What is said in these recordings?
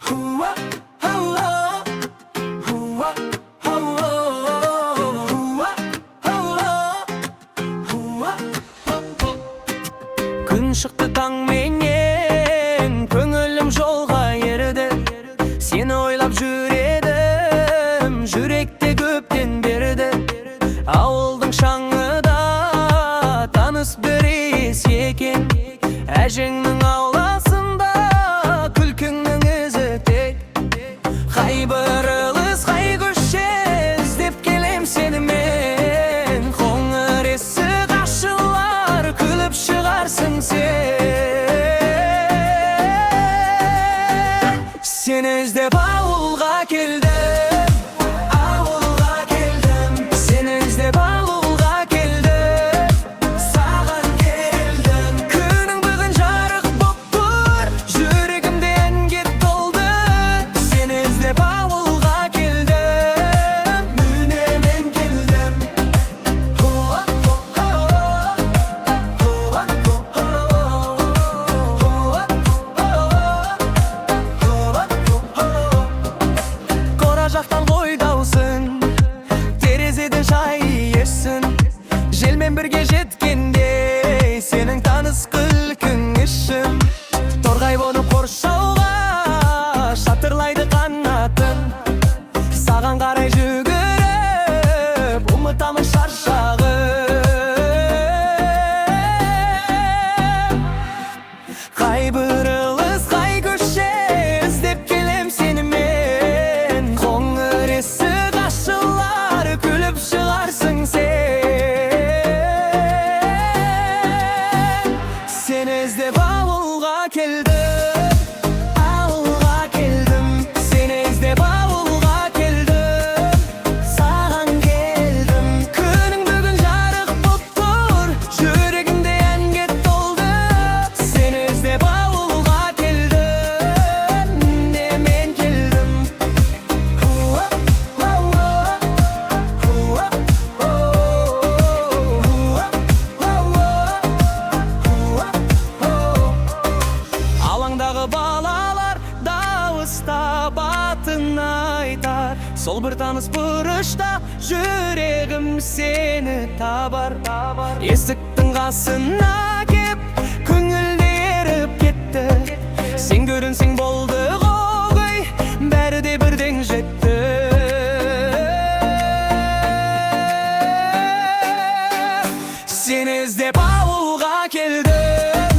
Hua, hua, hua, hua, hua, hua, hua. Күн шықты таңменен, көңілім жолға ерді. Сені ойлап жүредім, жүректе көптен берді. Ауылдың шаңында таныс бір иіс екен. Әжеңнің ауласында күлкіңнің ізі тек. Қай бұрылыс, қай көше іздеп келем сені мен. Қоңыр есік ашылар, күліп шығарсың сен. Сені іздеп ауылға келдім, ауылға келдім. Сені іздеп ауылға келдім, саған келдім. Күнің бүгін жарық боп тұр, жүрегімде әнге толды. Сені іздеп ауылға келдім, міне мен келдім. Хуа, хуа, хуа, Қора жақтан ғой даусың, терезеден шай иесің. Желмен бірге жеткенде сенің таныс күлкің ішім. Торғай болып қоршауға шатырлайды қанатын. Саған қарай жүгіріп ұмытамын шаршағым. Қай бұрылыс, қай көше іздеп келем сені мен. Қоңыр есік ашылар, күліп шығарсың сен. Сені іздеп ауылға келдім, ауылға келдім. Сені іздеп ауылға келдім, саған келдім. Күнің бүгін жарық боп тұр, жүрегімде әнге толды. Сені іздеп ауылға келдім, міне мен келдім. Хуа, хуа, хуа, алаңдағы балалар дауыстап атын айтар. Сол бір таныс бұрышта жүрегім сені табар. Есіктің қасына кеп көңілде еріп кетті. Сен көрінсең болды ғой, бәрі де бірден жетті. Сені іздеп ауылға келдім,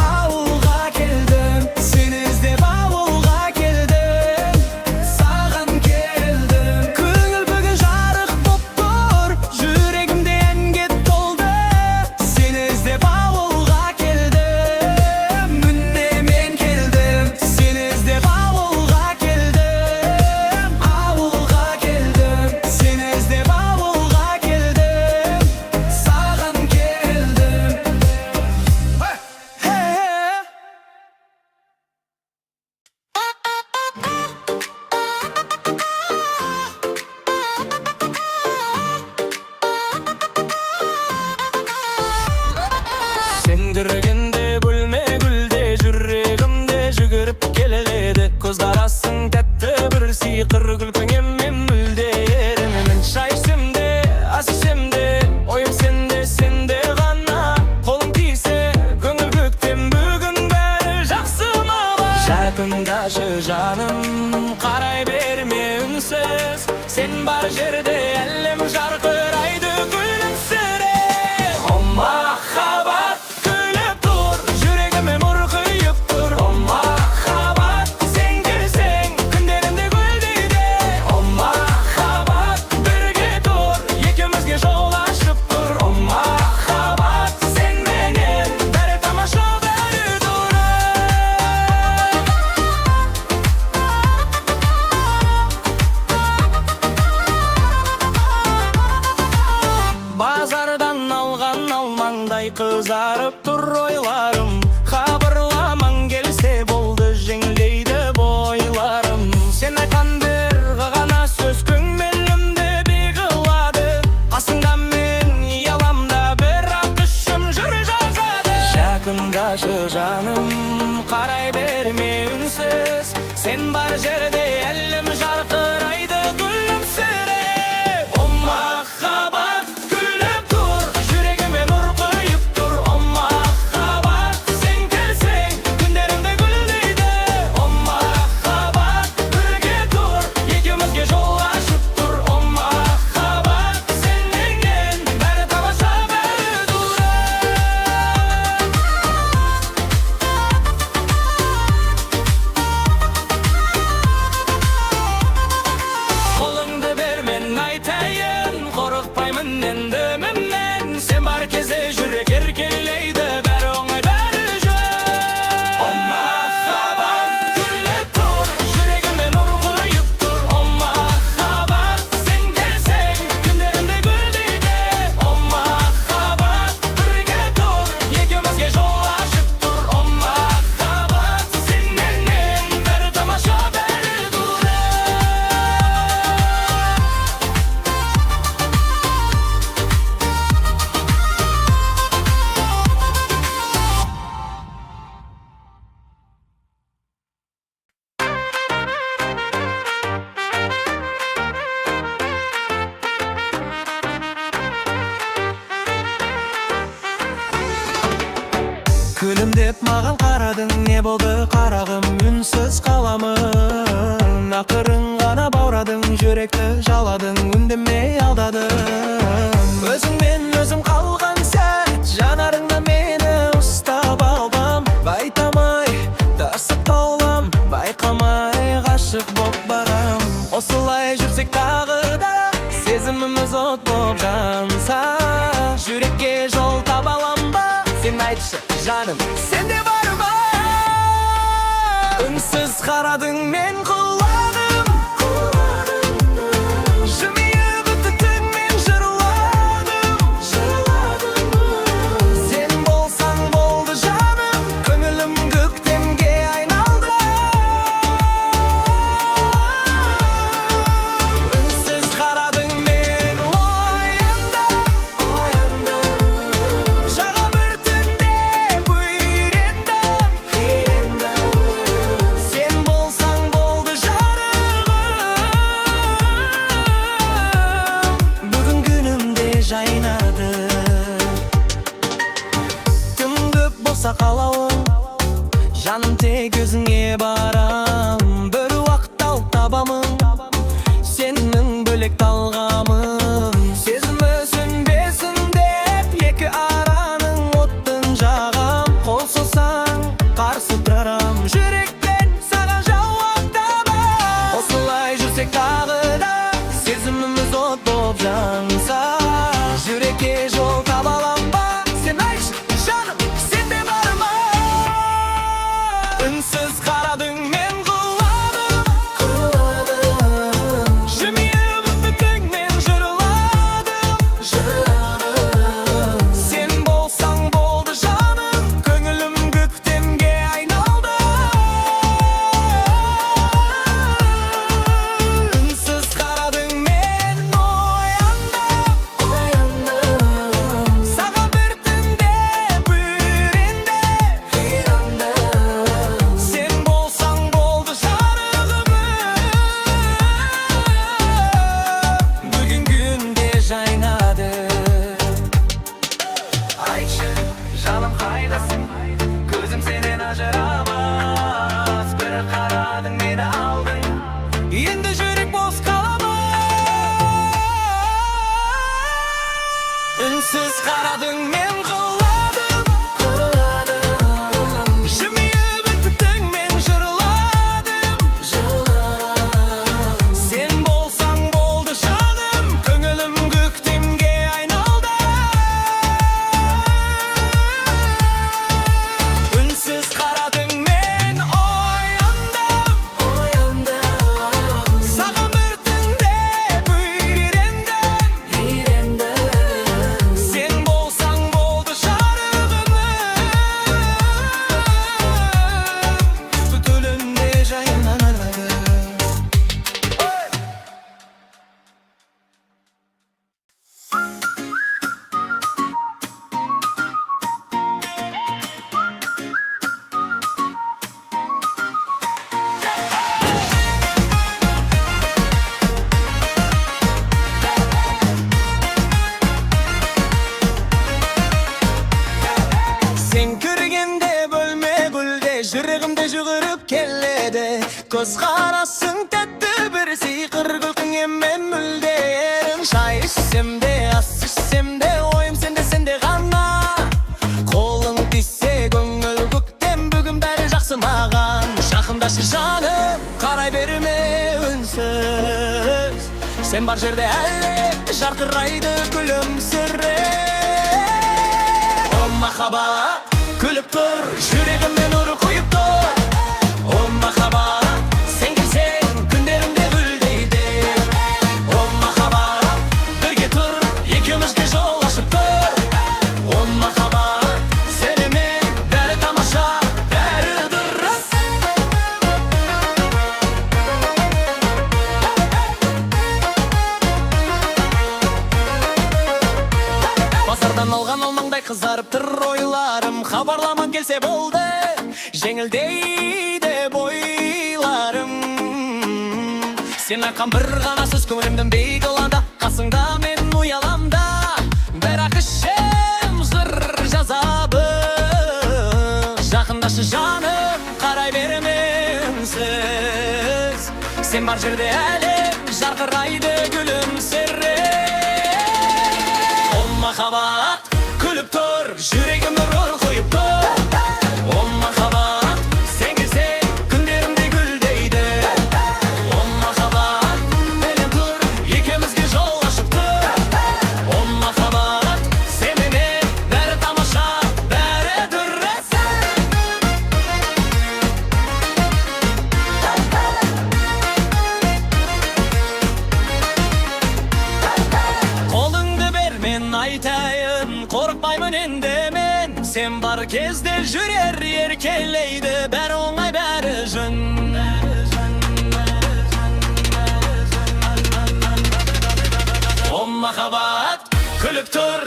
ауылға келдім. Сені іздеп ауылға келдім, саған келдім. Көңіл бүгін жарық боп тұр, жүрегімде әнге толды. Сені іздеп ауылға келдім, міне мен келдім. Сені іздеп ауылға келдім, ауылға келдім. Сені іздеп ауылға келдім, саған келдім. Сендіргенде бөлме гүлде жүрегімде жүгіріп келеді. Көзқарасың тәтті бір сиқыр, күлкіңе мен мүлде еремін. Шай ішсем де, ас ішсем де, ойым сенде, сенде ғана. Қолың тисе, көңіл көктем, бүгін бәрі жақсы маған. Жақындашы жаным, қарай берме үнсіз. Сен бар жерде әлем жарқырайды күлімсіреп. О махаббат, күліп тұр, жүрегіме мұрқиып тұр. О махаббат, сен келсең, күндерімде гүлдейді. О махаббат, бірге тұр, екеумізге жол ашып тұр. О махаббат, сен менен бәрі тамаша, бәрі дұрыс. Базардан алған алмаңда Sen bar jerde elim jarkıraydı gülümsürep. O mahabat gülüp dur, yüreğime nur koyup dur. O mahabat sen gelsen günlerimde güldeydi. O mahabat birge dur, ikimizge yol açıp dur. O mahabat seninle beri tamaşa beri dur. Kolumda bermen aytayın, korkpayman endi menden. Sen bar keze yürek erkeleydi, beri oңай beri jön. O mahabat gülüp dur, yüreğime nur koyup dur. O mahabat sen gelsen günlerimde güldeydi. O mahabat birge dur, ikimizge yol açıp dur. O mahabat seninle beri tamaşa beri dur. Күлімдеп маған қарадың, не болды қарағым, үнсіз қаламын. Ақырын ғана баурадың, жүректі жаладың, үндемей алдадың. Өзіңмен өзім қалған сәт, жанарыңда мені ұстап алғам. Байтамай, тасып қалам, байқамай ғашық боп барам. Осылай жүрсек тағы да, сезіміміз от боп жанса, жүрекке жол таба алам ба? Sen айтшы, жаным, сенде бар ма? Үнсіз қарадың, мен құладым. Жымиып өттің, мен жырладым. Сен болсаң болды жаным, көңілім көктемге айналды. Үнсіз қарадың, мен ояндым. Жаға бір түнде бұйреттім. Sen болсаң болды жарығым. Бүгін күнімде жайнады. Тым көп болса қалауым, жаным тек өзіңе барам. Бір уақыт алып табамын, сенің бөлек талғамын. Сезімі сөнбесін деп, екі араның оттын жағам. Қол созсаң, қарсы тұрарам, жүрекпен саған жауап табам. Осылай жүрсек тағы да, сезіміміз от боп жанса, жүрекке жол таба алам ба? Sen айтшы, жаным, сенде бар ма? Үнсіз қарадың, мен құладым. Жымиып өттің, мен жырладым. Sen болсаң болды жаным, көңілім көктемге айналды. Үнсіз қарадың, мен ояндым. Саған бір түнде бұйрендім. Sen болсаң болды жарығым. Бүгін күнде жайнады. Айтшы, жаным қайдасың? Көзім сенен ажырамас. Бір қарадың, мені алдың. Енді жүрек бос қалама. Үнсіз қарадың, мен құладым. Жымиып өттің, мен жырладым. Sen болсаң болды жаным, көңілім көктемге айналды. Үнсіз қарадың, мен ояндым. keledi. Göz karasın tetti bir sıyqır gülkün emme mülde yerim. Şay içsem de as içsem de oyum sende gana. Kolun disse göngül gökten bugün beri jakсы mağan. Şakındaşı janım karay berme ünsüz. Sen bar jerde elle jarkıraydı gülümsüre. O mahabat gülüp dur, yüreğime nur koyup dur. O mahabat sen gülsen günlerimde güldeydi. O mahabat birge tur, ikimizge jollaşıp dur. O mahabat senime beri tamaşa, beri dırrız. Pazardan algan almаңдай kızarıp tır oylarım. Habarlaman gelse boldu, жеңілдейді boylarım. Sen akan bir gana söz көңілімдің бейгіланда. Қасыңда мен уяламда, бірақ ішем жыр жазабы. Жақындашы жаным, қарай берме үнсіз. Sen бар жерде әлі жарқырайды gülümsere. O mahabat gülüp dur, yüreğime nur koyup dur. O mahabat sen gülsen günlerimde güldeydi. O mahabat benim dur, ikimizge jollaşıp dur. O mahabat senime beri tamaşa, beri dürres. Kolыңды ber men aytayın, korkmayman endi men. Sen bar kezde жүrer еркелейді, бәрі оңай бәрі жөн. O mahabat gülüp dur,